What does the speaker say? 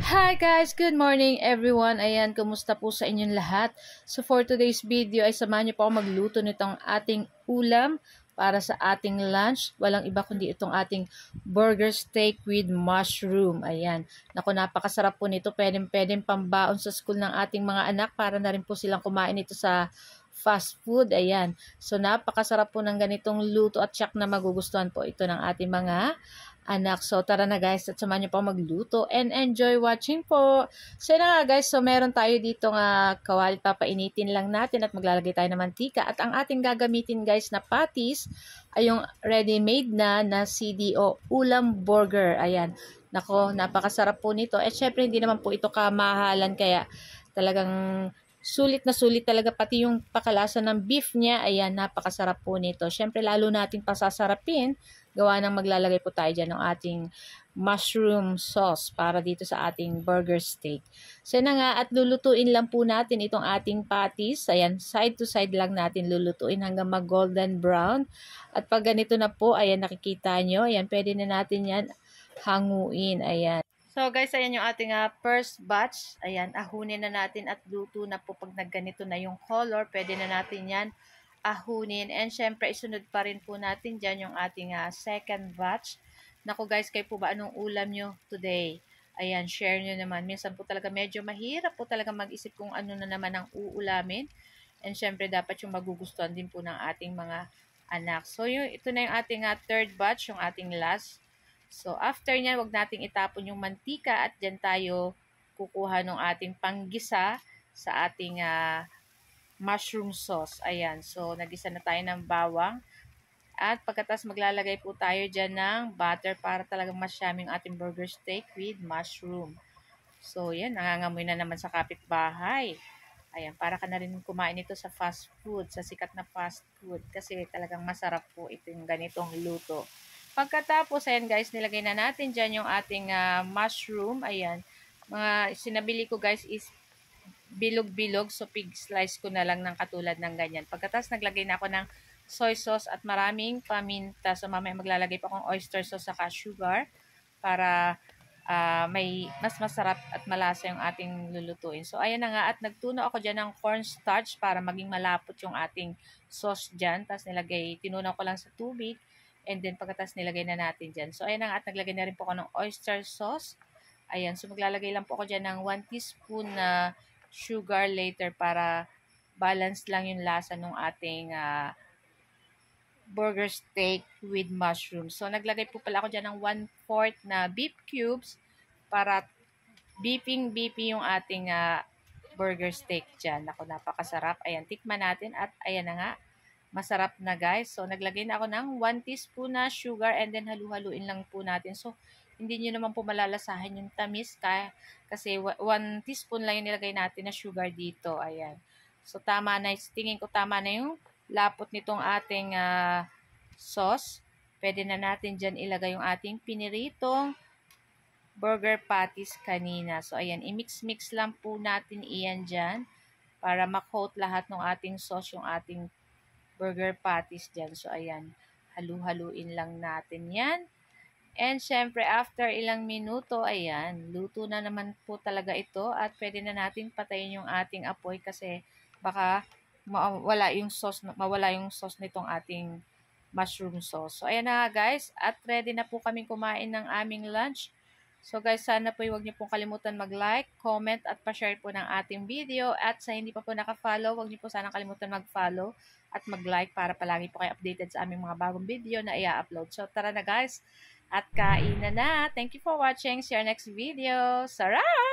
Hi guys! Good morning everyone! Ayan, kumusta po sa inyong lahat? So for today's video ay samahan niyo po ako magluto nitong ating ulam para sa ating lunch. Walang iba kundi itong ating burger steak with mushroom. Ayan. Naku, napakasarap po nito. Pwedeng pambaon sa school ng ating mga anak para na rin po silang kumain ito sa fast food. Ayan. So napakasarap po ng ganitong luto at tiyak na magugustuhan po ito ng ating mga anak. So, tara na guys at samahan niyo po magluto and enjoy watching po. So, yun na nga guys. So, meron tayo dito nga kawali. Papainitin lang natin at maglalagay tayo ng mantika. At ang ating gagamitin guys na patties ay yung ready-made na CDO ulam burger. Ayan. Nako, napakasarap po nito. At syempre, hindi naman po ito kamahalan. Kaya talagang sulit na sulit talaga, pati yung pakalasa ng beef niya, ayan, napakasarap po nito. Syempre, lalo nating pasasarapin, gawa ng maglalagay po tayo dyan ng ating mushroom sauce para dito sa ating burger steak. So na nga, at lulutuin lang po natin itong ating patties. Ayan, side to side lang natin lulutuin hanggang mag-golden brown. At pag ganito na po, ayan, nakikita nyo, ayan, pwede na natin yan hanguin, ayan. So guys, ayan yung ating first batch. Ayan, ahunin na natin at luto na po pag nagganito na yung color. Pwede na natin yan ahunin. And syempre, isunod pa rin po natin dyan yung ating second batch. Naku guys, kayo po ba anong ulam nyo today? Ayan, share nyo naman. Minsan po talaga medyo mahirap po talaga mag-isip kung ano na naman ang uulamin. And syempre, dapat yung magugustuhan din po ng ating mga anak. So, ito na yung ating third batch, yung ating last. So, after niya, wag nating itapon yung mantika at dyan tayo kukuha ng ating panggisa sa ating mushroom sauce. Ayan. So, nagisa na tayo ng bawang. At pagkatas maglalagay po tayo dyan ng butter para talagang masyami yung ating burger steak with mushroom. So, yan. Nangangamoy na naman sa kapitbahay. Ayan. Para ka na rin kumain ito sa fast food, sa sikat na fast food. Kasi talagang masarap po itong ganitong luto. Pagkatapos, ayan guys, nilagay na natin dyan yung ating mushroom. Ayan. Mga sinabili ko guys is bilog-bilog. So, pig slice ko na lang ng katulad ng ganyan. Pagkatapos, naglagay na ako ng soy sauce at maraming paminta. So, mamaya maglalagay pa akong oyster sauce saka sugar para may mas masarap at malasa yung ating lulutuin. So, ayan na nga. At nagtuno ako dyan ng cornstarch para maging malapot yung ating sauce dyan. Tapos, tinunaw ko lang sa tubig. And then, pagkatapos nilagay na natin dyan. So, ayan na nga. At naglagay na rin po ako ng oyster sauce. Ayan. So, maglalagay lang po ako dyan ng 1 teaspoon na sugar later para balance lang yung lasa ng ating burger steak with mushroom. So, naglagay po pala ako dyan ng 1/4 na beef cubes para beefing yung ating burger steak dyan. Ako, napakasarap. Ayan, tikman natin at ayan na nga. Masarap na guys. So, naglagay na ako ng 1 teaspoon na sugar and then halu-haluin lang po natin. So, hindi nyo naman po malalasahan yung tamis kasi 1 teaspoon lang yung nilagay natin na sugar dito. Ayan. So, tama na. Tingin ko tama na yung lapot nitong ating sauce. Pwede na natin dyan ilagay yung ating piniritong burger patties kanina. So, ayan. I-mix-mix lang po natin iyan dyan para makoat lahat ng ating sauce yung ating burger patties dyan. So, ayan. Halu-haluin lang natin yan. And, syempre, after ilang minuto, ayan, luto na naman po talaga ito. At pwede na natin patayin yung ating apoy kasi baka mawala yung sauce nitong ating mushroom sauce. So, ayan na nga guys. At ready na po kaming kumain ng aming lunch. So guys, sana po huwag niyo pong kalimutan mag-like, comment, at pa-share po ng ating video. At sa hindi pa po naka-follow, huwag niyo po sana kalimutan mag-follow at mag-like para palagi po kayo updated sa aming mga bagong video na i-upload. So tara na guys, at kain na na. Thank you for watching. See you next video. Sarap!